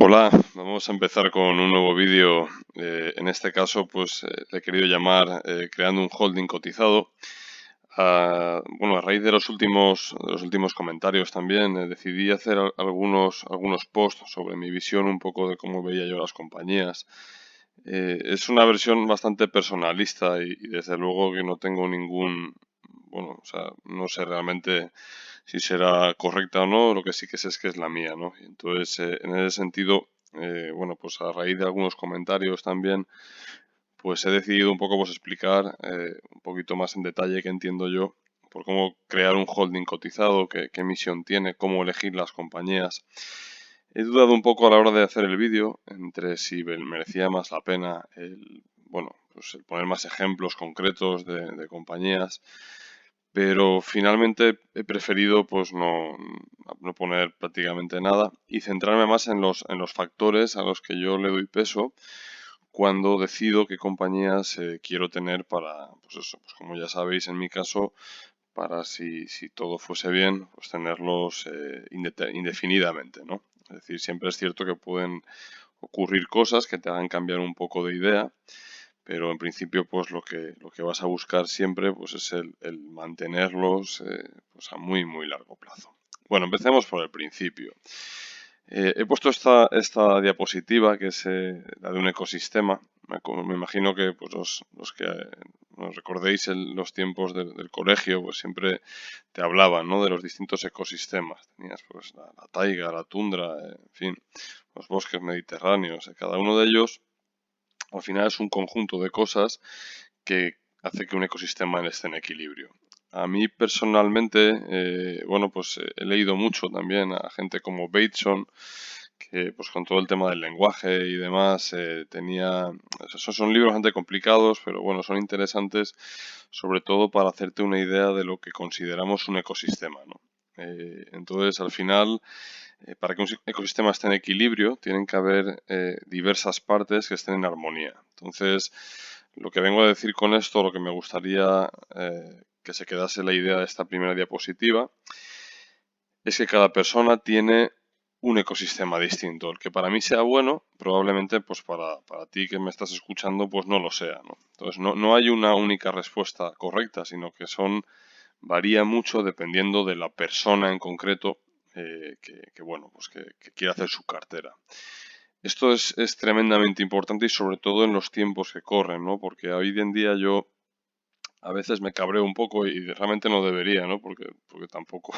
Hola, vamos a empezar con un nuevo vídeo. En este caso, pues le he querido llamar creando un holding cotizado. Bueno, a raíz de los últimos comentarios también, decidí hacer algunos posts sobre mi visión un poco de cómo veía yo las compañías. Es una versión bastante personalista y desde luego que no tengo bueno, o sea, no sé realmente si será correcta o no, lo que sí que sé es que es la mía, ¿no? Y entonces, en ese sentido, bueno, pues a raíz de algunos comentarios también, pues he decidido un poco pues explicar un poquito más en detalle qué entiendo yo por cómo crear un holding cotizado, qué misión tiene, cómo elegir las compañías. He dudado un poco a la hora de hacer el vídeo entre si merecía más la pena bueno, pues el poner más ejemplos concretos de compañías, pero finalmente he preferido pues no poner prácticamente nada y centrarme más en los factores a los que yo le doy peso cuando decido qué compañías quiero tener para, pues eso, pues como ya sabéis en mi caso, para si todo fuese bien, pues tenerlos indefinidamente, ¿no? Es decir, siempre es cierto que pueden ocurrir cosas que te hagan cambiar un poco de idea, pero en principio pues lo que vas a buscar siempre pues es el mantenerlos pues a muy muy largo plazo. Bueno, empecemos por el principio. He puesto esta diapositiva que es la de un ecosistema. Me imagino que pues, los que nos recordéis los tiempos del colegio, pues siempre te hablaban, ¿no? De los distintos ecosistemas. Tenías pues la taiga, la tundra, en fin, los bosques mediterráneos. Cada uno de ellos al final es un conjunto de cosas que hace que un ecosistema esté en equilibrio. A mí personalmente, bueno, pues he leído mucho también a gente como Bateson, que pues con todo el tema del lenguaje y demás esos son libros bastante complicados, pero bueno, son interesantes sobre todo para hacerte una idea de lo que consideramos un ecosistema, ¿no? Entonces, al final, para que un ecosistema esté en equilibrio, tienen que haber diversas partes que estén en armonía. Entonces, lo que vengo a decir con esto, lo que me gustaría que se quedase la idea de esta primera diapositiva, es que cada persona tiene un ecosistema distinto. El que para mí sea bueno, probablemente pues para ti que me estás escuchando, pues no lo sea, ¿no? Entonces no hay una única respuesta correcta, sino que varía mucho dependiendo de la persona en concreto bueno, pues que quiere hacer su cartera. Esto es tremendamente importante y sobre todo en los tiempos que corren, ¿no? Porque hoy en día yo a veces me cabreo un poco y realmente no debería, ¿no? Porque tampoco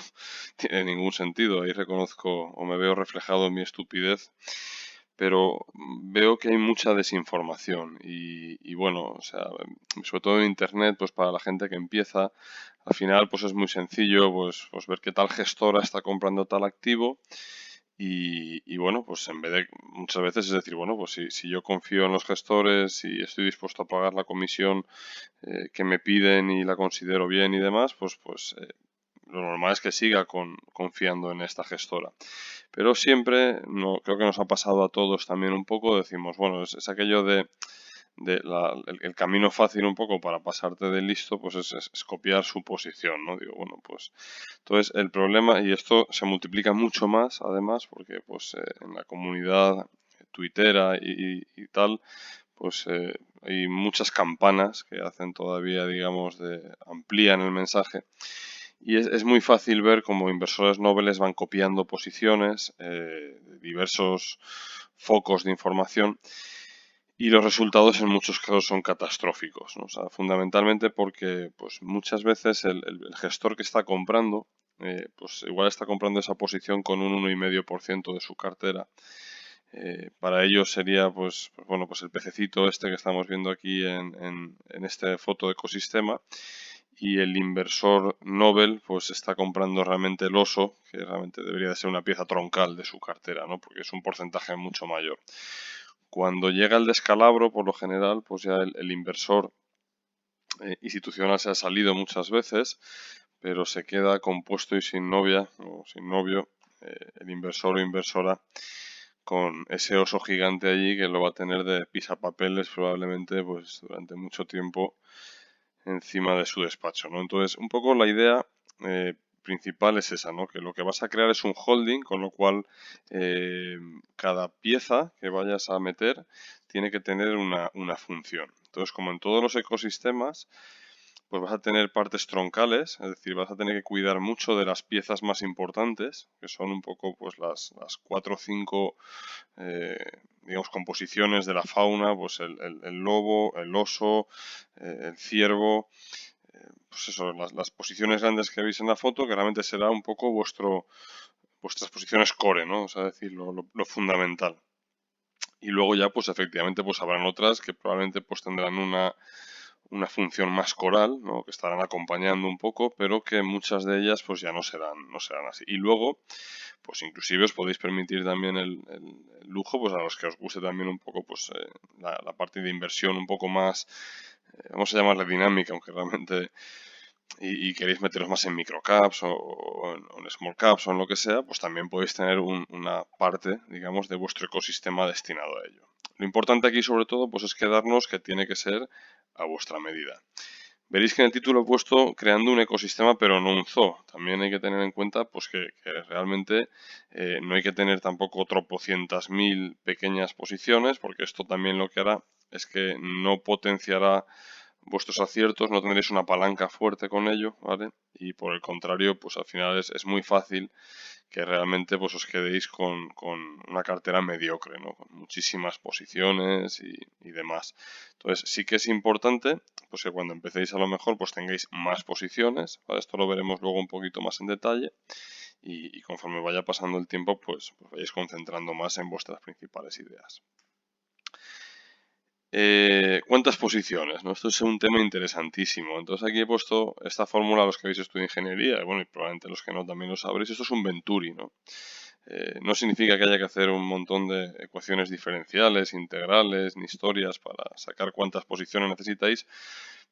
tiene ningún sentido. Ahí reconozco o me veo reflejado en mi estupidez, pero veo que hay mucha desinformación y bueno, o sea, sobre todo en Internet, pues para la gente que empieza, al final pues es muy sencillo pues ver qué tal gestora está comprando tal activo y bueno, pues en vez de muchas veces es decir, bueno, pues si yo confío en los gestores y estoy dispuesto a pagar la comisión que me piden y la considero bien y demás, pues lo normal es que siga confiando en esta gestora. Pero siempre, no, creo que nos ha pasado a todos también un poco, decimos, bueno, es aquello el camino fácil un poco para pasarte de listo, pues es copiar su posición, ¿no? Digo, bueno, pues entonces el problema, y esto se multiplica mucho más además, porque pues en la comunidad tuitera y tal, pues hay muchas campanas que hacen todavía, digamos, amplían el mensaje. Y es muy fácil ver cómo inversores nobles van copiando posiciones de diversos focos de información y los resultados en muchos casos son catastróficos, ¿no? O sea, fundamentalmente porque pues, muchas veces el gestor que está comprando, pues igual está comprando esa posición con un 1,5% de su cartera. Para ellos sería pues bueno pues el pececito este que estamos viendo aquí en esta foto de ecosistema y el inversor Nobel pues está comprando realmente el oso que realmente debería de ser una pieza troncal de su cartera, ¿no? Porque es un porcentaje mucho mayor. Cuando llega el descalabro, por lo general, pues ya el inversor institucional se ha salido muchas veces, pero se queda compuesto y sin novia o sin novio el inversor o inversora con ese oso gigante allí que lo va a tener de pisapapeles probablemente pues durante mucho tiempo encima de su despacho, ¿no? Entonces, un poco la idea principal es esa, ¿no? Que lo que vas a crear es un holding, con lo cual cada pieza que vayas a meter tiene que tener una función. Entonces, como en todos los ecosistemas, pues vas a tener partes troncales, es decir, vas a tener que cuidar mucho de las piezas más importantes, que son un poco pues las 4 o 5 digamos, composiciones de la fauna, pues el lobo, el oso, el ciervo, pues eso, las posiciones grandes que veis en la foto, que realmente será un poco vuestras posiciones core, ¿no? O sea, decir, lo fundamental. Y luego ya, pues efectivamente, pues habrán otras que probablemente pues tendrán una función más coral, ¿no? Que estarán acompañando un poco, pero que muchas de ellas pues ya no serán así. Y luego, pues inclusive os podéis permitir también el lujo, pues a los que os guste también un poco pues la parte de inversión un poco más, vamos a llamarla dinámica, aunque realmente y queréis meteros más en microcaps o en small caps o en lo que sea, pues también podéis tener una parte, digamos, de vuestro ecosistema destinado a ello. Lo importante aquí, sobre todo, pues es quedarnos que tiene que ser a vuestra medida. Veréis que en el título he puesto creando un ecosistema, pero no un zoo. También hay que tener en cuenta pues, que realmente no hay que tener tampoco tropocientas mil pequeñas posiciones, porque esto también lo que hará es que no potenciará vuestros aciertos, no tendréis una palanca fuerte con ello, ¿vale? Y por el contrario, pues al final es muy fácil que realmente pues os quedéis con una cartera mediocre, ¿no? Con muchísimas posiciones y demás. Entonces sí que es importante pues que cuando empecéis a lo mejor pues tengáis más posiciones, ¿vale? Esto lo veremos luego un poquito más en detalle y conforme vaya pasando el tiempo pues vayáis concentrando más en vuestras principales ideas. ¿Cuántas posiciones? ¿No? Esto es un tema interesantísimo. Entonces aquí he puesto esta fórmula a los que habéis estudiado ingeniería, y bueno, y probablemente los que no también lo sabréis. Esto es un Venturi, ¿no? No significa que haya que hacer un montón de ecuaciones diferenciales, integrales, ni historias para sacar cuántas posiciones necesitáis,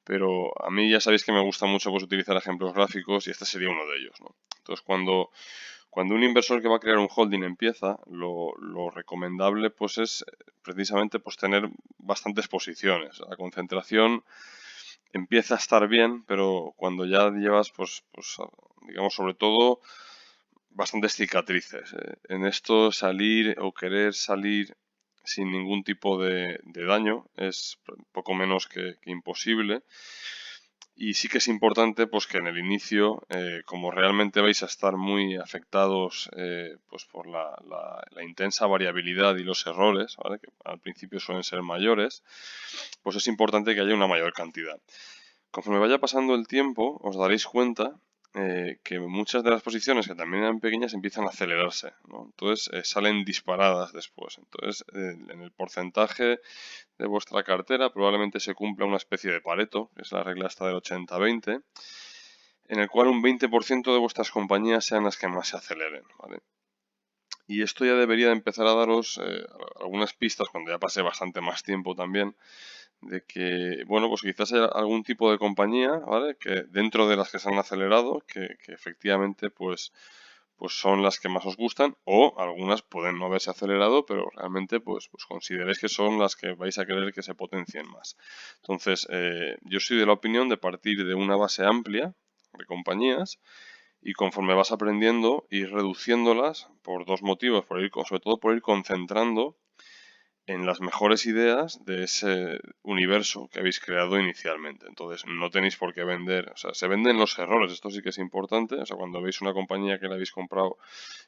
pero a mí ya sabéis que me gusta mucho pues, utilizar ejemplos gráficos y este sería uno de ellos, ¿no? Entonces cuando un inversor que va a crear un holding empieza, lo recomendable pues es precisamente pues tener bastantes posiciones. La concentración empieza a estar bien, pero cuando ya llevas pues digamos sobre todo bastantes cicatrices. En esto salir o querer salir sin ningún tipo de daño es poco menos que imposible. Y sí que es importante pues que en el inicio, como realmente vais a estar muy afectados pues por la intensa variabilidad y los errores, ¿vale? Que al principio suelen ser mayores, pues es importante que haya una mayor cantidad. Conforme vaya pasando el tiempo, os daréis cuenta que muchas de las posiciones que también eran pequeñas empiezan a acelerarse, ¿no? Entonces salen disparadas después. Entonces en el porcentaje de vuestra cartera probablemente se cumpla una especie de Pareto, que es la regla esta del 80-20, en el cual un 20% de vuestras compañías sean las que más se aceleren, ¿vale? Y esto ya debería de empezar a daros algunas pistas cuando ya pase bastante más tiempo también, de que, bueno, pues quizás haya algún tipo de compañía, ¿vale? Que dentro de las que se han acelerado, que efectivamente, pues son las que más os gustan, o algunas pueden no haberse acelerado, pero realmente, pues consideréis que son las que vais a querer que se potencien más. Entonces, yo soy de la opinión de partir de una base amplia de compañías y conforme vas aprendiendo, ir reduciéndolas por dos motivos, sobre todo por ir concentrando en las mejores ideas de ese universo que habéis creado inicialmente. Entonces, no tenéis por qué vender, o sea, se venden los errores, esto sí que es importante, o sea, cuando veis una compañía que la habéis comprado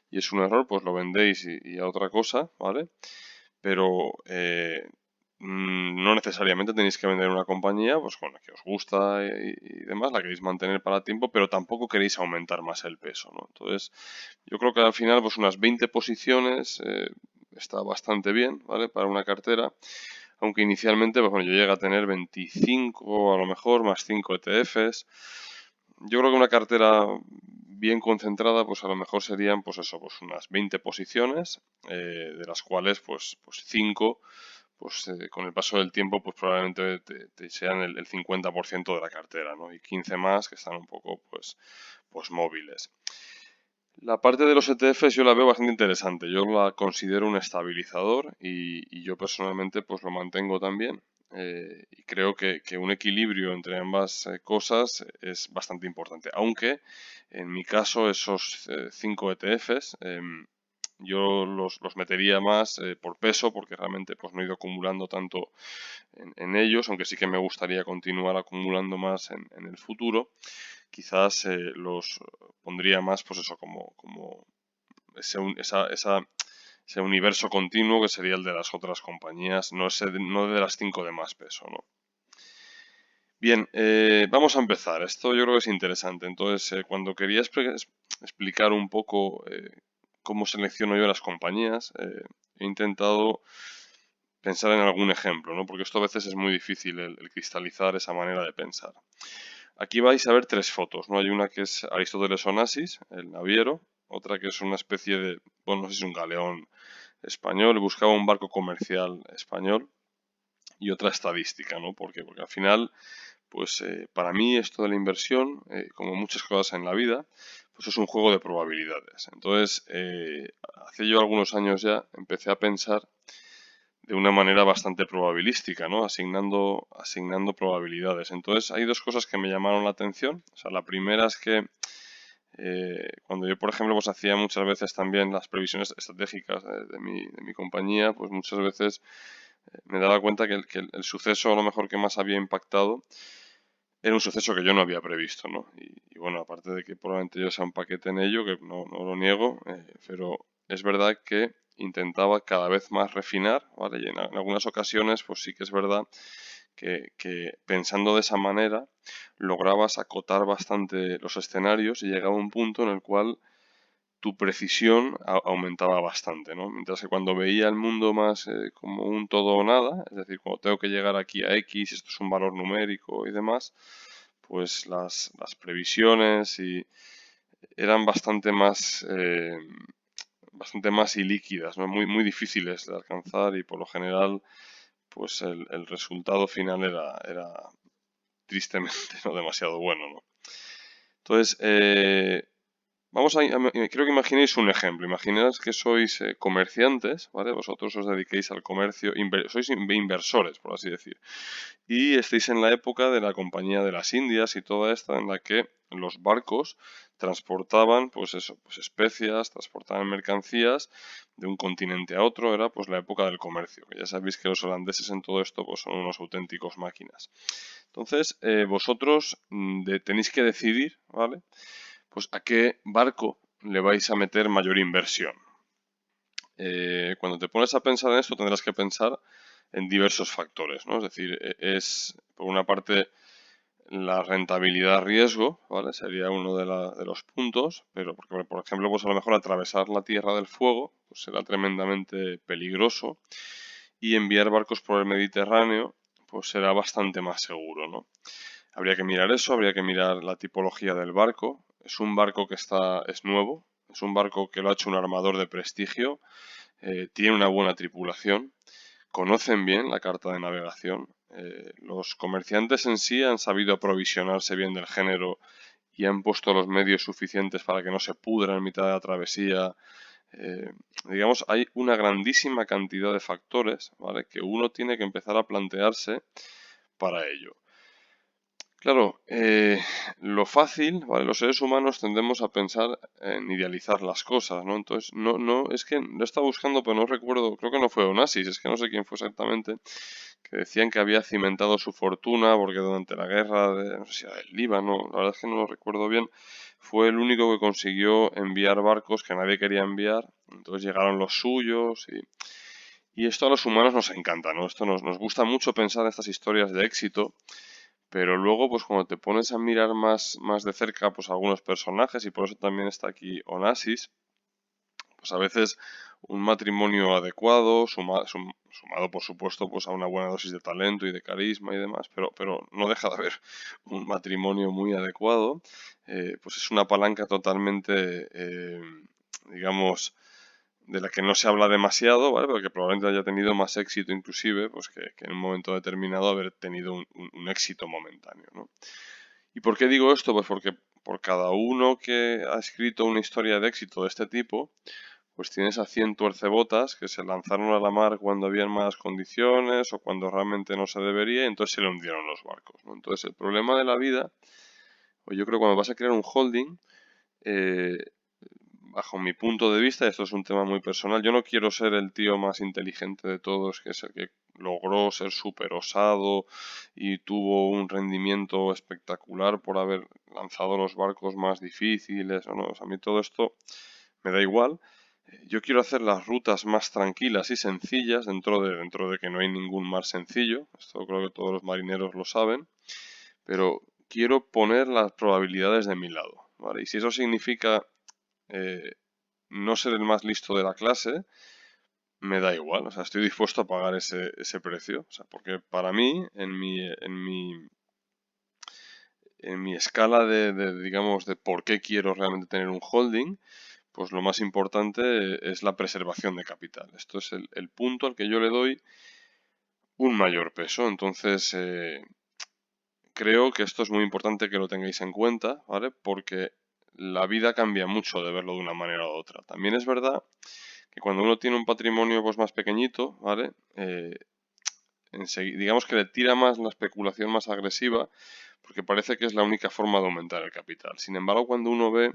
y es un error, pues lo vendéis y a otra cosa, ¿vale? Pero no necesariamente tenéis que vender una compañía pues con la que os gusta y demás, la queréis mantener para tiempo, pero tampoco queréis aumentar más el peso, ¿no? Entonces, yo creo que al final pues unas 20 posiciones está bastante bien, ¿vale? Para una cartera, aunque inicialmente pues, bueno, yo llegué a tener 25 a lo mejor, más 5 ETFs. Yo creo que una cartera bien concentrada, pues a lo mejor serían pues eso, pues unas 20 posiciones, de las cuales pues 5 pues con el paso del tiempo pues probablemente te sean el 50% de la cartera, ¿no? Y 15 más que están un poco pues móviles. La parte de los ETFs yo la veo bastante interesante. Yo la considero un estabilizador y yo personalmente pues lo mantengo también. y creo que un equilibrio entre ambas cosas es bastante importante. Aunque en mi caso esos 5 ETFs yo los metería más por peso porque realmente pues no he ido acumulando tanto en ellos, aunque sí que me gustaría continuar acumulando más en el futuro. Quizás los pondría más pues eso como ese universo continuo que sería el de las otras compañías, no de las 5 de más peso, ¿no? Bien, vamos a empezar. Esto yo creo que es interesante. Entonces, cuando quería explicar un poco cómo selecciono yo las compañías, he intentado pensar en algún ejemplo, ¿no? Porque esto a veces es muy difícil el cristalizar esa manera de pensar. Aquí vais a ver 3 fotos, ¿no? Hay una que es Aristóteles Onassis, el naviero, otra que es una especie de, bueno, no sé si es un galeón español, buscaba un barco comercial español, y otra estadística, ¿no? ¿Por qué? Porque al final, pues para mí esto de la inversión, como muchas cosas en la vida, pues es un juego de probabilidades. Entonces, hace yo algunos años ya empecé a pensar de una manera bastante probabilística, ¿no? Asignando probabilidades. Entonces, hay dos cosas que me llamaron la atención. O sea, la primera es que cuando yo, por ejemplo, pues hacía muchas veces también las previsiones estratégicas de mi compañía, pues muchas veces me daba cuenta que el suceso a lo mejor que más había impactado era un suceso que yo no había previsto, ¿no? Y bueno, aparte de que probablemente yo sea un paquete en ello, que no lo niego, pero es verdad que intentaba cada vez más refinar, ¿vale? Y en algunas ocasiones, pues sí que es verdad que pensando de esa manera lograbas acotar bastante los escenarios y llegaba un punto en el cual tu precisión aumentaba bastante, ¿no? Mientras que cuando veía el mundo más como un todo o nada, es decir, cuando tengo que llegar aquí a X, esto es un valor numérico y demás, pues las previsiones eran bastante más ilíquidas, ¿no? Muy difíciles de alcanzar y por lo general, pues el resultado final era tristemente no demasiado bueno, ¿no? Entonces, quiero que imaginéis un ejemplo. Imaginad que sois comerciantes, ¿vale? Vosotros os dediquéis al comercio, sois inversores, por así decir. Y estáis en la época de la Compañía de las Indias y toda esta en la que los barcos transportaban, pues eso, pues especias, transportaban mercancías de un continente a otro. Era pues la época del comercio. Que ya sabéis que los holandeses en todo esto pues son unos auténticos máquinas. Entonces, vosotros tenéis que decidir, ¿vale? Pues a qué barco le vais a meter mayor inversión. Cuando te pones a pensar en esto tendrás que pensar en diversos factores, ¿no? Es decir, es por una parte la rentabilidad-riesgo, ¿vale? Sería uno de los puntos, pero porque, por ejemplo, pues a lo mejor atravesar la Tierra del Fuego pues será tremendamente peligroso y enviar barcos por el Mediterráneo pues será bastante más seguro, ¿no? Habría que mirar eso, habría que mirar la tipología del barco. Es un barco que es nuevo, es un barco que lo ha hecho un armador de prestigio, tiene una buena tripulación, conocen bien la carta de navegación. Los comerciantes en sí han sabido aprovisionarse bien del género y han puesto los medios suficientes para que no se pudra en mitad de la travesía. Digamos, hay una grandísima cantidad de factores, ¿vale?, que uno tiene que empezar a plantearse para ello. Claro, lo fácil, ¿vale? Los seres humanos tendemos a pensar en idealizar las cosas, ¿no? Entonces, es que lo he estado buscando, pero no recuerdo, creo que no fue Onassis, es que no sé quién fue exactamente, que decían que había cimentado su fortuna porque durante la guerra de, no sé si era del Líbano, la verdad es que no lo recuerdo bien, fue el único que consiguió enviar barcos que nadie quería enviar, entonces llegaron los suyos y esto a los humanos nos encanta, ¿no? Esto nos gusta mucho pensar en estas historias de éxito. Pero luego, pues cuando te pones a mirar más de cerca, pues algunos personajes, y por eso también está aquí Onassis, pues a veces un matrimonio adecuado, sumado por supuesto pues a una buena dosis de talento y de carisma y demás, pero no deja de haber un matrimonio muy adecuado, pues es una palanca totalmente, digamos, de la que no se habla demasiado, ¿vale? Pero que probablemente haya tenido más éxito inclusive, pues que en un momento determinado haber tenido un éxito momentáneo, ¿no? ¿Y por qué digo esto? Pues porque por cada uno que ha escrito una historia de éxito de este tipo, pues tienes a 100 tuercebotas que se lanzaron a la mar cuando habían malas condiciones o cuando realmente no se debería y entonces se le hundieron los barcos, ¿no? Entonces el problema de la vida, o yo creo que cuando vas a crear un holding, eh, bajo mi punto de vista, esto es un tema muy personal, yo no quiero ser el tío más inteligente de todos, que es el que logró ser súper osado y tuvo un rendimiento espectacular por haber lanzado los barcos más difíciles, o no, o sea, a mí todo esto me da igual. Yo quiero hacer las rutas más tranquilas y sencillas dentro de que no hay ningún mar sencillo. Esto creo que todos los marineros lo saben. Pero quiero poner las probabilidades de mi lado, ¿vale? Y si eso significa eh, no ser el más listo de la clase, me da igual. O sea, estoy dispuesto a pagar ese precio. O sea, porque para mí, en mi escala digamos, de por qué quiero realmente tener un holding, pues lo más importante es la preservación de capital. Esto es el punto al que yo le doy un mayor peso. Entonces, creo que esto es muy importante que lo tengáis en cuenta, ¿vale? Porque la vida cambia mucho de verlo de una manera u otra. También es verdad que cuando uno tiene un patrimonio pues, más pequeñito, ¿vale? Digamos que le tira más la especulación más agresiva porque parece que es la única forma de aumentar el capital. Sin embargo, cuando uno ve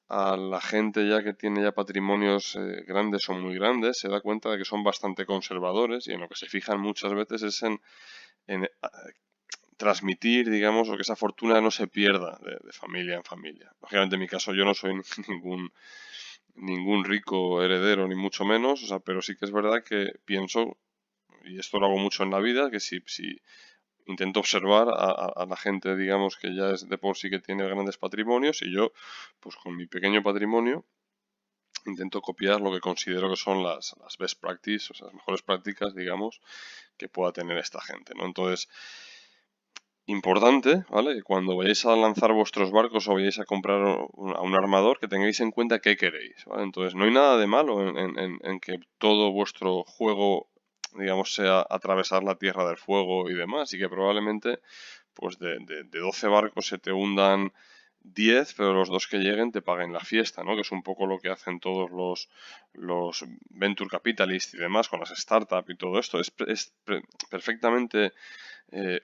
a la gente ya que tiene ya patrimonios grandes o muy grandes, se da cuenta de que son bastante conservadores y en lo que se fijan muchas veces es en transmitir, digamos, o que esa fortuna no se pierda de familia en familia. Lógicamente, en mi caso, yo no soy ningún rico heredero, ni mucho menos, o sea, pero sí que es verdad que pienso, y esto lo hago mucho en la vida, que si intento observar a la gente, digamos, que ya es de por sí que tiene grandes patrimonios, y yo, pues con mi pequeño patrimonio, intento copiar lo que considero que son las best practices, o sea, las mejores prácticas, digamos, que pueda tener esta gente, ¿no? Entonces, importante, ¿vale? Que cuando vayáis a lanzar vuestros barcos o vayáis a comprar a un armador, que tengáis en cuenta qué queréis, ¿vale? Entonces, no hay nada de malo en que todo vuestro juego, digamos, sea atravesar la Tierra del Fuego y demás, y que probablemente, pues de 12 barcos se te hundan 10, pero los dos que lleguen te paguen la fiesta, ¿no? Que es un poco lo que hacen todos los venture capitalists y demás con las startups y todo esto. Es perfectamente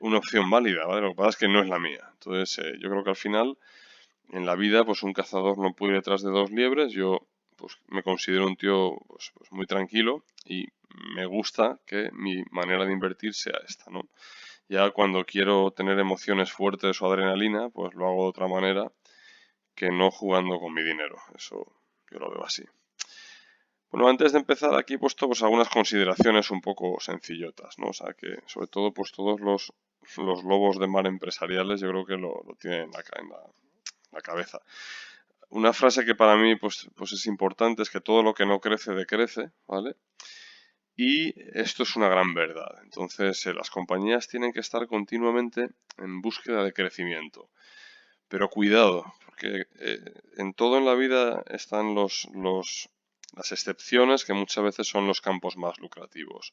una opción válida, ¿vale? Lo que pasa es que no es la mía. Entonces, yo creo que al final, en la vida, pues un cazador no puede ir detrás de dos liebres. Yo, pues, me considero un tío, pues muy tranquilo y me gusta que mi manera de invertir sea esta, ¿no? Ya cuando quiero tener emociones fuertes o adrenalina, pues lo hago de otra manera que no jugando con mi dinero. Eso yo lo veo así. Bueno, antes de empezar aquí he puesto pues algunas consideraciones un poco sencillotas, ¿no? O sea que sobre todo pues todos los lobos de mar empresariales yo creo que lo tienen en la cabeza. Una frase que para mí pues es importante es que todo lo que no crece decrece, ¿vale? Y esto es una gran verdad. Entonces las compañías tienen que estar continuamente en búsqueda de crecimiento. Pero cuidado, porque en todo en la vida están las excepciones que muchas veces son los campos más lucrativos.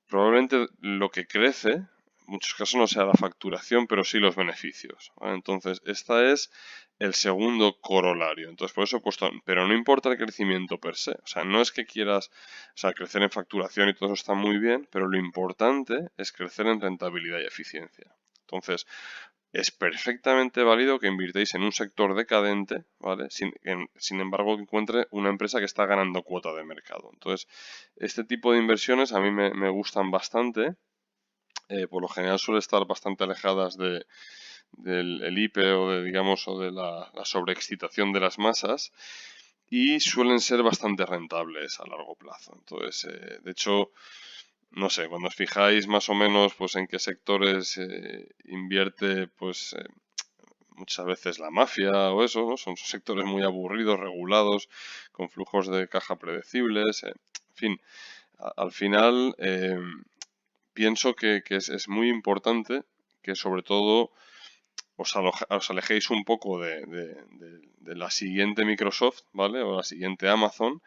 Probablemente lo que crece, en muchos casos no sea la facturación, pero sí los beneficios, ¿vale? Entonces, esta es el segundo corolario. Entonces, por eso he puesto, pero no importa el crecimiento per se. O sea, no es que quieras, o sea, crecer en facturación y todo eso está muy bien, pero lo importante es crecer en rentabilidad y eficiencia. Entonces, es perfectamente válido que invirtáis en un sector decadente, ¿vale? Sin embargo, que encuentre una empresa que está ganando cuota de mercado. Entonces, este tipo de inversiones a mí me gustan bastante. Por lo general suele estar bastante alejadas del IPE o digamos, o de la sobreexcitación de las masas y suelen ser bastante rentables a largo plazo. Entonces, de hecho, no sé, cuando os fijáis más o menos pues en qué sectores invierte pues muchas veces la mafia o eso, ¿no? Son sectores muy aburridos, regulados, con flujos de caja predecibles, en fin, al final pienso que es muy importante que sobre todo os alejéis un poco de la siguiente Microsoft, ¿vale? O la siguiente Amazon,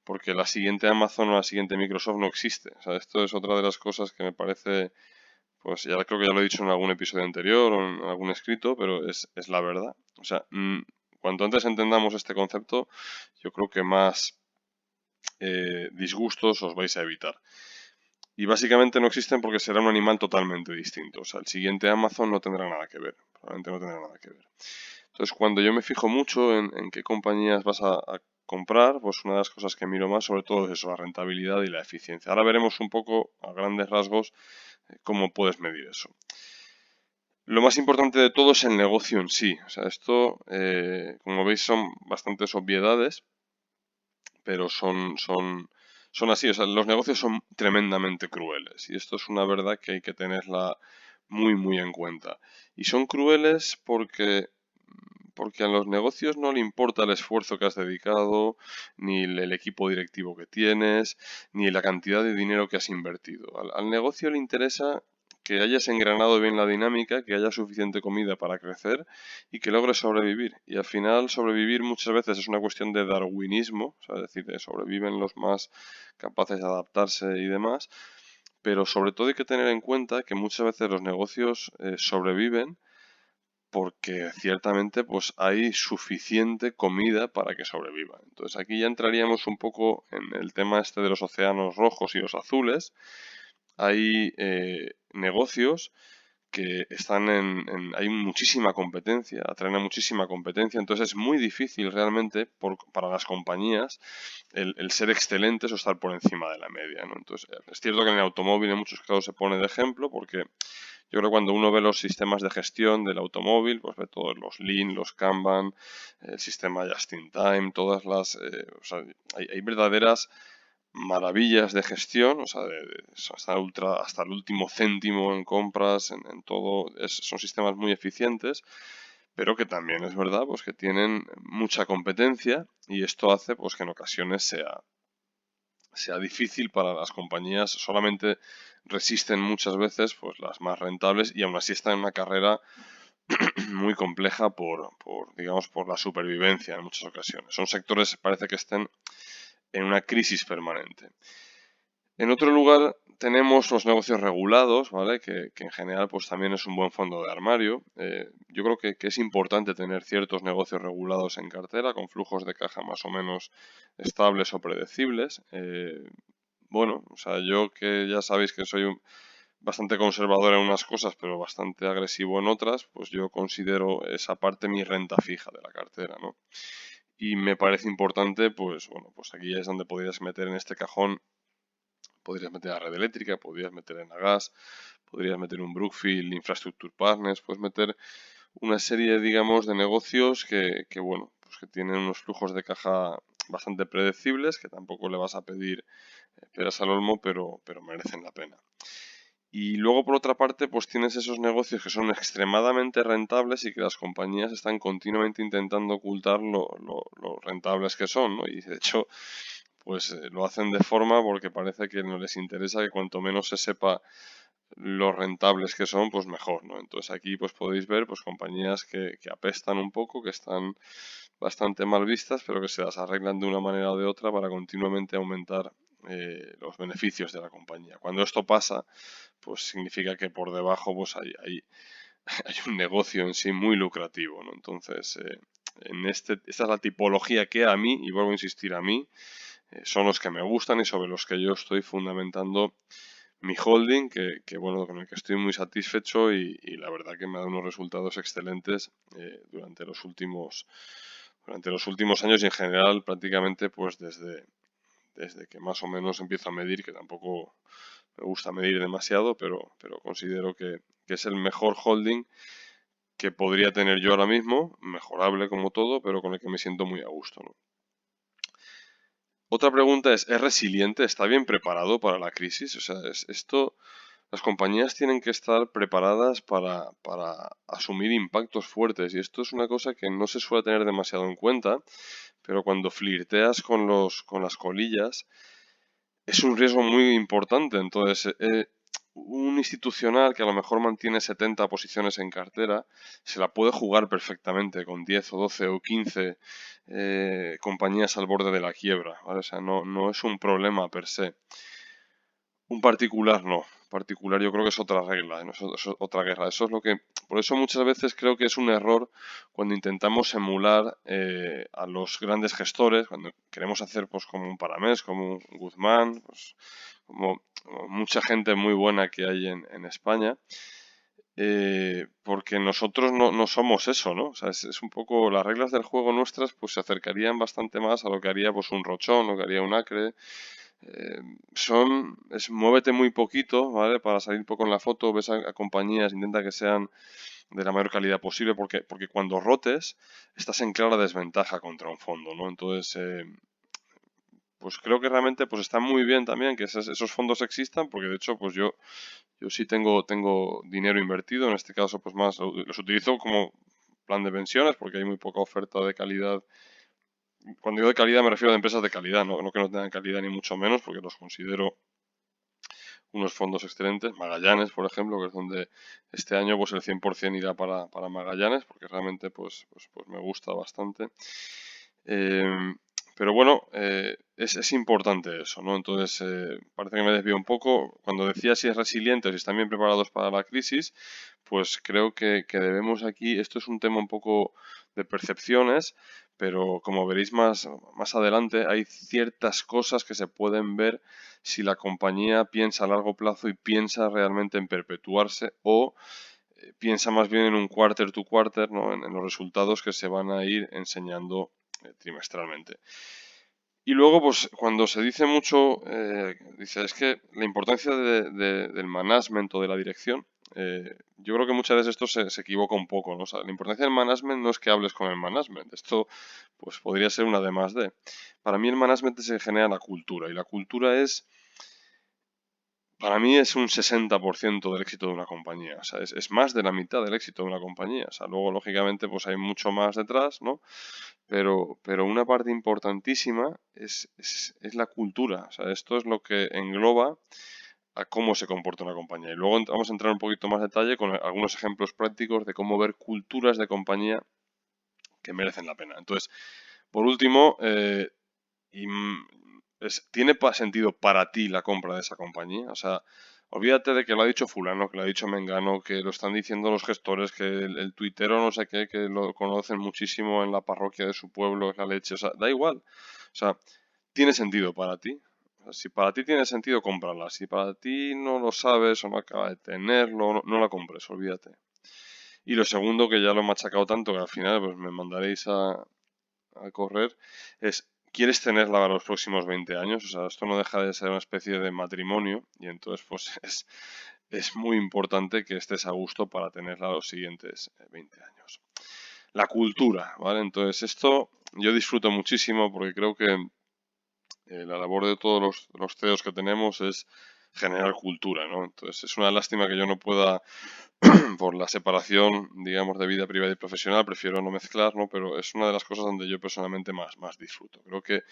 porque la siguiente Amazon o la siguiente Microsoft no existe. O sea, esto es otra de las cosas que me parece, pues ya creo que ya lo he dicho en algún episodio anterior o en algún escrito, pero es la verdad. O sea, cuanto antes entendamos este concepto, yo creo que más disgustos os vais a evitar. Y básicamente no existen porque será un animal totalmente distinto. O sea, el siguiente Amazon no tendrá nada que ver. Probablemente no tendrá nada que ver. Entonces, cuando yo me fijo mucho en qué compañías vas a comprar, pues una de las cosas que miro más sobre todo es eso, la rentabilidad y la eficiencia. Ahora veremos un poco a grandes rasgos cómo puedes medir eso. Lo más importante de todo es el negocio en sí. O sea, esto, como veis, son bastantes obviedades, pero son así. O sea, los negocios son tremendamente crueles y esto es una verdad que hay que tenerla muy, muy en cuenta. Y son crueles porque a los negocios no le importa el esfuerzo que has dedicado, ni el equipo directivo que tienes, ni la cantidad de dinero que has invertido. Al negocio le interesa que hayas engranado bien la dinámica, que haya suficiente comida para crecer y que logres sobrevivir. Y al final sobrevivir muchas veces es una cuestión de darwinismo, o sea, es decir, de sobreviven los más capaces de adaptarse y demás. Pero sobre todo hay que tener en cuenta que muchas veces los negocios sobreviven porque ciertamente pues hay suficiente comida para que sobrevivan. Entonces aquí ya entraríamos un poco en el tema este de los océanos rojos y los azules. Hay negocios que están hay muchísima competencia, atraen a muchísima competencia, entonces es muy difícil realmente para las compañías el ser excelentes o estar por encima de la media, ¿no? Entonces es cierto que en el automóvil en muchos casos se pone de ejemplo porque yo creo que cuando uno ve los sistemas de gestión del automóvil, pues ve todos los Lean, los Kanban, el sistema Just in Time, todas las... o sea, hay verdaderas maravillas de gestión, o sea, hasta el último céntimo en compras, en todo, son sistemas muy eficientes, pero que también es verdad pues que tienen mucha competencia y esto hace pues que en ocasiones sea difícil para las compañías, solamente resisten muchas veces pues las más rentables y aún así están en una carrera muy compleja digamos, por la supervivencia en muchas ocasiones. Son sectores, parece que estén en una crisis permanente. En otro lugar tenemos los negocios regulados, ¿vale? Que en general pues también es un buen fondo de armario. Yo creo que es importante tener ciertos negocios regulados en cartera con flujos de caja más o menos estables o predecibles. Bueno, o sea, yo que ya sabéis que soy bastante conservador en unas cosas, pero bastante agresivo en otras, pues yo considero esa parte mi renta fija de la cartera, ¿no? Y me parece importante, pues bueno, pues aquí es donde podrías meter en este cajón, podrías meter a Red Eléctrica, podrías meter en Gas, podrías meter un Brookfield Infrastructure Partners, puedes meter una serie, digamos, de negocios que bueno, pues que tienen unos flujos de caja bastante predecibles, que tampoco le vas a pedir peras al olmo, pero merecen la pena. Y luego, por otra parte, pues tienes esos negocios que son extremadamente rentables y que las compañías están continuamente intentando ocultar lo rentables que son, ¿no? Y de hecho, pues lo hacen de forma porque parece que no les interesa que cuanto menos se sepa lo rentables que son, pues mejor, ¿no? Entonces aquí pues podéis ver pues compañías que apestan un poco, que están bastante mal vistas, pero que se las arreglan de una manera o de otra para continuamente aumentar los beneficios de la compañía. Cuando esto pasa, pues significa que por debajo pues hay un negocio en sí muy lucrativo, ¿no? Entonces, esta es la tipología que a mí, y vuelvo a insistir a mí, son los que me gustan y sobre los que yo estoy fundamentando mi holding, bueno, con el que estoy muy satisfecho y la verdad que me ha dado unos resultados excelentes durante los últimos años y en general prácticamente pues desde que más o menos empiezo a medir, que tampoco me gusta medir demasiado, pero considero que es el mejor holding que podría tener yo ahora mismo, mejorable como todo, pero con el que me siento muy a gusto, ¿no? Otra pregunta ¿es resiliente? ¿Está bien preparado para la crisis? O sea, las compañías tienen que estar preparadas para asumir impactos fuertes y esto es una cosa que no se suele tener demasiado en cuenta, pero cuando flirteas con las colillas es un riesgo muy importante. Entonces, un institucional que a lo mejor mantiene 70 posiciones en cartera, se la puede jugar perfectamente con 10 o 12 o 15 compañías al borde de la quiebra, ¿vale? O sea, no es un problema per se. Un particular no. Particular yo creo que es otra regla, ¿no? Es otra guerra. Eso es lo que Por eso muchas veces creo que es un error cuando intentamos emular a los grandes gestores, cuando queremos hacer pues como un Paramés, como un Guzmán, pues, como mucha gente muy buena que hay en España, porque nosotros no somos eso, ¿no? O sea, es un poco las reglas del juego nuestras, pues se acercarían bastante más a lo que haría pues un Rochón, lo que haría un Acre. Muévete muy poquito, ¿vale? Para salir poco en la foto, ves a compañías, intenta que sean de la mayor calidad posible, porque cuando rotes estás en clara desventaja contra un fondo, ¿no? Entonces, pues creo que realmente pues está muy bien también que esos fondos existan, porque de hecho pues yo sí tengo dinero invertido, en este caso pues más los utilizo como plan de pensiones porque hay muy poca oferta de calidad. Cuando digo de calidad me refiero a empresas de calidad, no que no tengan calidad ni mucho menos, porque los considero unos fondos excelentes. Magallanes, por ejemplo, que es donde este año pues el 100% irá para Magallanes, porque realmente pues me gusta bastante. Pero bueno, es importante eso, ¿no? Entonces, parece que me desvío un poco. Cuando decía si es resiliente o si están bien preparados para la crisis, pues creo que debemos aquí, esto es un tema un poco de percepciones, pero como veréis más adelante, hay ciertas cosas que se pueden ver si la compañía piensa a largo plazo y piensa realmente en perpetuarse o piensa más bien en un quarter to quarter, ¿no? En los resultados que se van a ir enseñando trimestralmente. Y luego, pues cuando se dice mucho, dice, es que la importancia del management o de la dirección, yo creo que muchas veces esto se equivoca un poco, ¿no? O sea, la importancia del management no es que hables con el management, esto pues podría ser una de más de. Para mí el management se genera la cultura y la cultura para mí es un 60% del éxito de una compañía, o sea, es más de la mitad del éxito de una compañía, o sea, luego lógicamente pues hay mucho más detrás, ¿no? Pero una parte importantísima es la cultura. O sea, esto es lo que engloba a cómo se comporta una compañía. Y luego vamos a entrar un poquito más detalle con algunos ejemplos prácticos de cómo ver culturas de compañía que merecen la pena. Entonces, por último, ¿tiene sentido para ti la compra de esa compañía? O sea, olvídate de que lo ha dicho fulano, que lo ha dicho Mengano, que lo están diciendo los gestores, que el tuitero no sé qué, que lo conocen muchísimo en la parroquia de su pueblo, es la leche. O sea, da igual. O sea, ¿tiene sentido para ti? O sea, si para ti tiene sentido, cómprala. Si para ti no lo sabes o no acaba de tenerlo, no la compres, olvídate. Y lo segundo, que ya lo he machacado tanto que al final pues me mandaréis a correr, es, ¿quieres tenerla a los próximos 20 años? O sea, esto no deja de ser una especie de matrimonio y entonces pues es muy importante que estés a gusto para tenerla los siguientes 20 años. La cultura, ¿vale? Entonces esto yo disfruto muchísimo porque creo que la labor de todos los CEOs que tenemos es generar cultura, ¿no? Entonces es una lástima que yo no pueda por la separación, digamos, de vida privada y profesional, prefiero no mezclar, ¿no? Pero es una de las cosas donde yo personalmente más disfruto. Creo que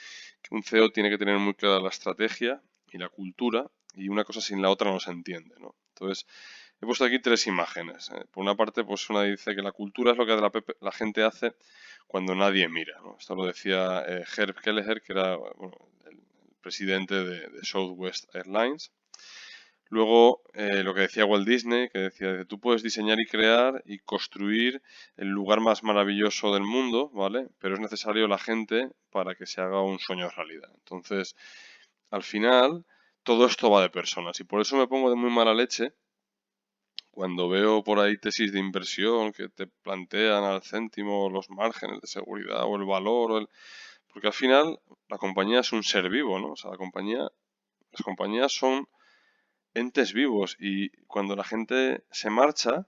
un CEO tiene que tener muy clara la estrategia y la cultura, y una cosa sin la otra no se entiende, ¿no? Entonces, he puesto aquí tres imágenes. Por una parte, pues una dice que la cultura es lo que la gente hace cuando nadie mira, ¿no? Esto lo decía Herb Kelleher, que era bueno, el presidente de Southwest Airlines. Luego, lo que decía Walt Disney, que decía que tú puedes diseñar y crear y construir el lugar más maravilloso del mundo, ¿vale? Pero es necesario la gente para que se haga un sueño realidad. Entonces, al final, todo esto va de personas y por eso me pongo de muy mala leche cuando veo por ahí tesis de inversión que te plantean al céntimo los márgenes de seguridad o el valor, porque al final la compañía es un ser vivo, ¿no? O sea, las compañías son entes vivos y cuando la gente se marcha,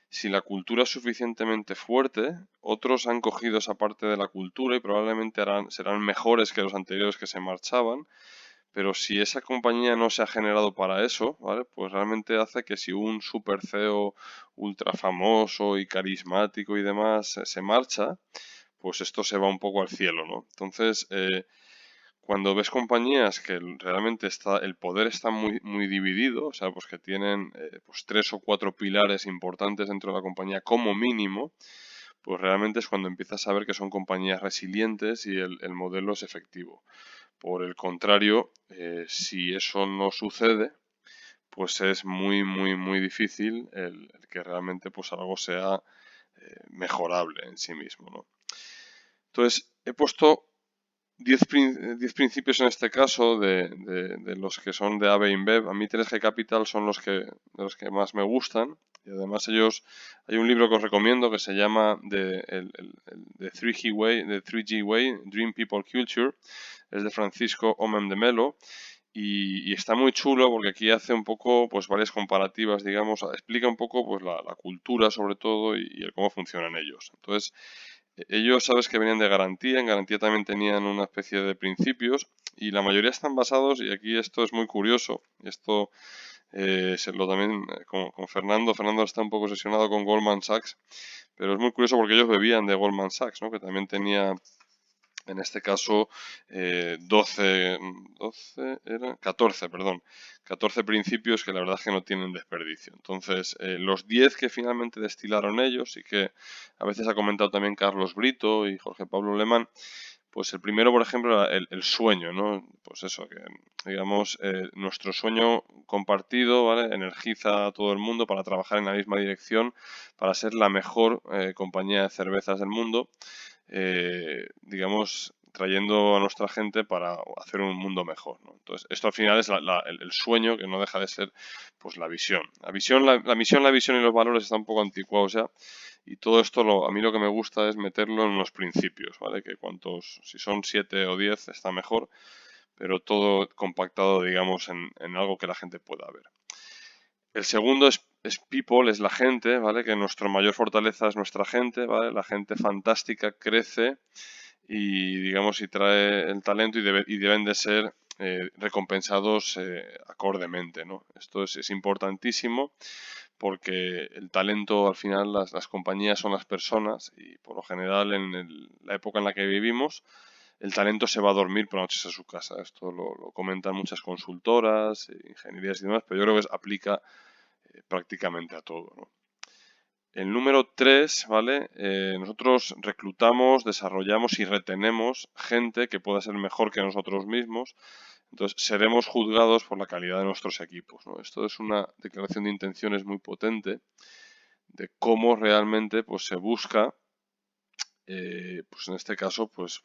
si la cultura es suficientemente fuerte, otros han cogido esa parte de la cultura y probablemente serán mejores que los anteriores que se marchaban, pero si esa compañía no se ha generado para eso, ¿vale? Pues realmente hace que si un super CEO ultra famoso y carismático y demás se marcha, pues esto se va un poco al cielo, ¿no? Entonces, cuando ves compañías que realmente el poder está muy dividido, o sea, pues que tienen pues 3 o 4 pilares importantes dentro de la compañía como mínimo, pues realmente es cuando empiezas a ver que son compañías resilientes y el modelo es efectivo. Por el contrario, si eso no sucede, pues es muy, muy, muy difícil el que realmente pues algo sea mejorable en sí mismo, ¿no? Entonces, he puesto 10 principios en este caso de los que son de AB InBev. A mí 3G Capital son de los que más me gustan. Y además hay un libro que os recomiendo que se llama The 3G Way, The 3G Way, Dream People Culture. Es de Francisco Omem de Melo. Y está muy chulo porque aquí hace un poco, pues varias comparativas, digamos, explica un poco pues la cultura sobre todo y el cómo funcionan ellos. Entonces, ellos sabes que venían de Garantía, en Garantía también tenían una especie de principios y la mayoría están basados, y aquí esto es muy curioso, esto se lo también con Fernando está un poco obsesionado con Goldman Sachs, pero es muy curioso porque ellos bebían de Goldman Sachs, ¿no? Que también tenía en este caso 14, perdón, 14 principios que la verdad es que no tienen desperdicio. Entonces, los 10 que finalmente destilaron ellos y que a veces ha comentado también Carlos Brito y Jorge Pablo Alemán, pues el primero, por ejemplo, era el sueño, ¿no? Pues eso, que digamos, nuestro sueño compartido, ¿vale? Energiza a todo el mundo para trabajar en la misma dirección, para ser la mejor compañía de cervezas del mundo, digamos, trayendo a nuestra gente para hacer un mundo mejor, ¿no? Entonces, esto al final es el sueño, que no deja de ser pues la visión. La misión, la visión y los valores están un poco anticuados ya. Y todo esto, a mí lo que me gusta es meterlo en unos principios, ¿vale? Que si son 7 o 10 está mejor, pero todo compactado, digamos, en algo que la gente pueda ver. El segundo es people, es la gente, ¿vale? Que nuestra mayor fortaleza es nuestra gente, ¿vale? La gente fantástica crece y, digamos, y trae el talento y deben de ser recompensados acordemente, ¿no? Esto es importantísimo porque el talento, al final, las compañías son las personas y, por lo general, en la época en la que vivimos, el talento se va a dormir por noches a su casa. Esto lo comentan muchas consultoras, ingenierías y demás, pero yo creo que aplica prácticamente a todo, ¿no? El número 3, ¿vale? Nosotros reclutamos, desarrollamos y retenemos gente que pueda ser mejor que nosotros mismos. Entonces, seremos juzgados por la calidad de nuestros equipos, ¿no? Esto es una declaración de intenciones muy potente de cómo realmente pues, se busca, pues en este caso, pues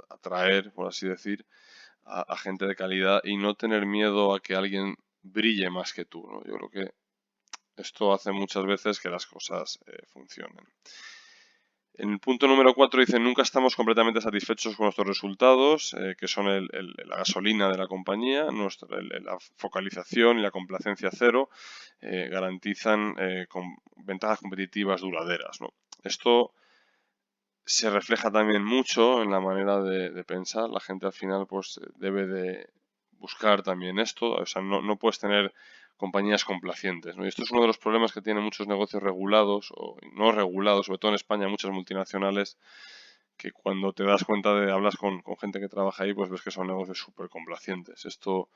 atraer, por así decir, a gente de calidad y no tener miedo a que alguien brille más que tú, ¿no? Yo creo que esto hace muchas veces que las cosas funcionen. En el punto número 4 dice, nunca estamos completamente satisfechos con nuestros resultados, que son la gasolina de la compañía, la focalización y la complacencia cero, garantizan con ventajas competitivas duraderas, ¿no? Esto se refleja también mucho en la manera de pensar. La gente al final pues debe de buscar también esto. O sea, no puedes tener compañías complacientes, ¿no? Y esto es uno de los problemas que tienen muchos negocios regulados o no regulados, sobre todo en España, muchas multinacionales, que cuando te das cuenta hablas con gente que trabaja ahí, pues ves que son negocios súper complacientes. Esto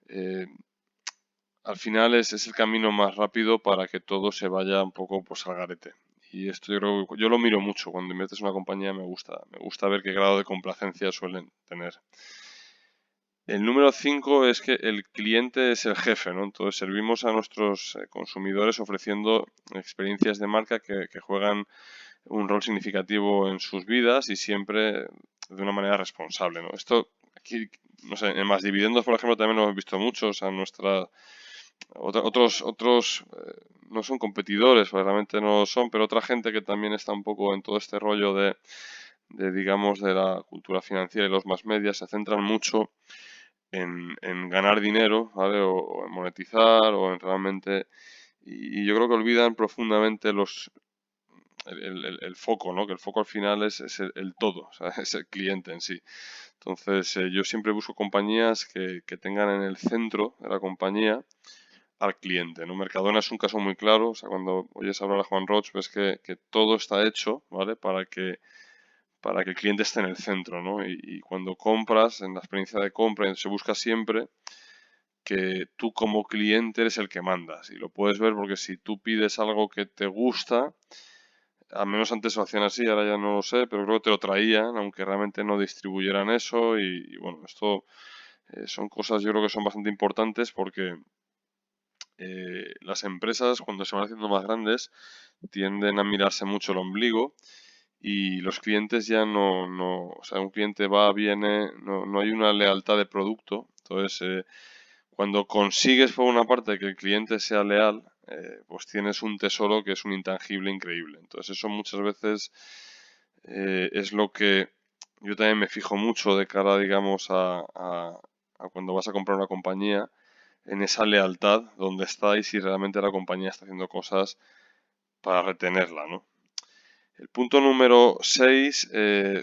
eh, al final es el camino más rápido para que todo se vaya un poco pues al garete. Y esto yo lo miro mucho. Cuando inviertes en una compañía me gusta ver qué grado de complacencia suelen tener. El número 5 es que el cliente es el jefe, ¿no? Entonces servimos a nuestros consumidores ofreciendo experiencias de marca que juegan un rol significativo en sus vidas y siempre de una manera responsable, ¿no? Esto aquí, no sé, en Más Dividendos, por ejemplo, también lo hemos visto mucho. O sea, otros no son competidores, pues realmente no lo son, pero otra gente que también está un poco en todo este rollo digamos, de la cultura financiera y los más medias, se centran mucho en ganar dinero, ¿vale? O en monetizar o en realmente... Y yo creo que olvidan profundamente el foco, ¿no? Que el foco al final es el todo, o sea, es el cliente en sí. Entonces, yo siempre busco compañías que tengan en el centro de la compañía al cliente, ¿no? Mercadona es un caso muy claro. O sea, cuando oyes hablar a Juan Roch, ves que todo está hecho, ¿vale? Para que el cliente esté en el centro, ¿no? Y cuando compras, en la experiencia de compra, se busca siempre que tú como cliente eres el que mandas. Y lo puedes ver porque si tú pides algo que te gusta, al menos antes lo hacían así, ahora ya no lo sé, pero creo que te lo traían, aunque realmente no distribuyeran eso. Y bueno, esto son cosas yo creo que son bastante importantes porque las empresas cuando se van haciendo más grandes tienden a mirarse mucho el ombligo y los clientes ya o sea, un cliente va, viene, no hay una lealtad de producto. Entonces, cuando consigues por una parte que el cliente sea leal, pues tienes un tesoro que es un intangible increíble. Entonces, eso muchas veces es lo que yo también me fijo mucho de cara, digamos, a cuando vas a comprar una compañía, en esa lealtad, donde está y si realmente la compañía está haciendo cosas para retenerla, ¿no? El punto número 6,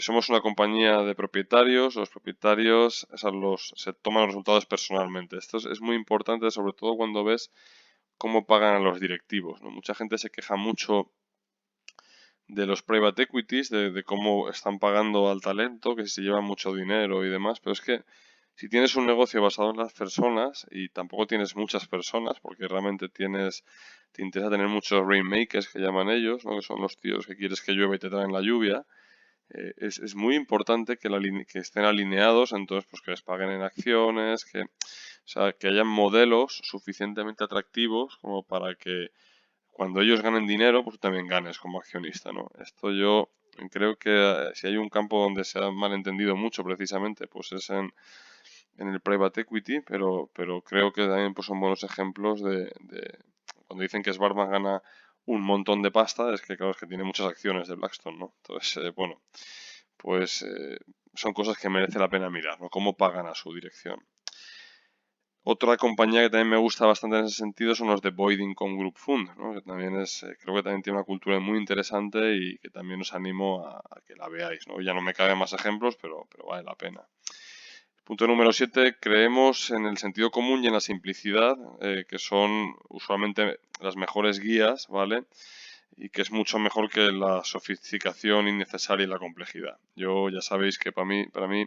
somos una compañía de propietarios, los propietarios se toman los resultados personalmente. Esto es muy importante, sobre todo cuando ves cómo pagan a los directivos, ¿no? Mucha gente se queja mucho de los private equities, de cómo están pagando al talento, que si se llevan mucho dinero y demás, pero es que si tienes un negocio basado en las personas y tampoco tienes muchas personas, porque realmente te interesa tener muchos rainmakers que llaman ellos, ¿no? Que son los tíos que quieres que llueva y te traen la lluvia, es muy importante que estén alineados, entonces pues que les paguen en acciones, o sea, que hayan modelos suficientemente atractivos como para que cuando ellos ganen dinero, pues tú también ganes como accionista, ¿no? Esto yo creo que si hay un campo donde se ha malentendido mucho precisamente, pues es en el private equity, pero creo que también pues, son buenos ejemplos de cuando dicen que Sbarbank gana un montón de pasta, es que claro, es que tiene muchas acciones de Blackstone, ¿no? Entonces, bueno, pues son cosas que merece la pena mirar, ¿no? Cómo pagan a su dirección. Otra compañía que también me gusta bastante en ese sentido son los de Boyd Income Group Fund, ¿no? Que también creo que también tiene una cultura muy interesante y que también os animo a que la veáis, ¿no? Ya no me caben más ejemplos, pero vale la pena. Punto número 7, creemos en el sentido común y en la simplicidad, que son usualmente las mejores guías, ¿vale? Y que es mucho mejor que la sofisticación innecesaria y la complejidad. Yo ya sabéis que para mí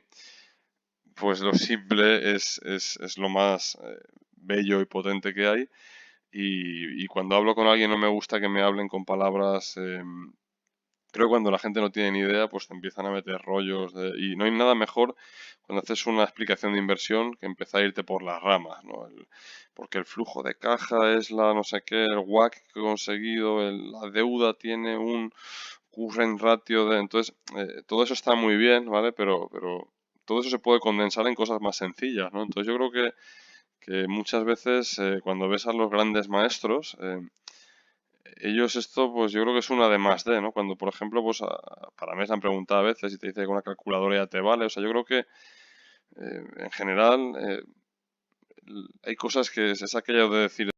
pues lo simple es lo más bello y potente que hay. Y cuando hablo con alguien no me gusta que me hablen con palabras. Creo que cuando la gente no tiene ni idea, pues te empiezan a meter rollos. Y no hay nada mejor cuando haces una explicación de inversión que empezar a irte por las ramas, ¿no? Porque el flujo de caja es la no sé qué, el WACC que he conseguido, la deuda tiene un current ratio de... Entonces, todo eso está muy bien, ¿vale? Pero todo eso se puede condensar en cosas más sencillas, ¿no? Entonces yo creo que muchas veces cuando ves a los grandes maestros, ellos esto pues yo creo que es una de más de, ¿no? Cuando por ejemplo pues para mí se han preguntado a veces y te dice que una calculadora ya te vale, o sea yo creo que en general hay cosas que es aquello de decir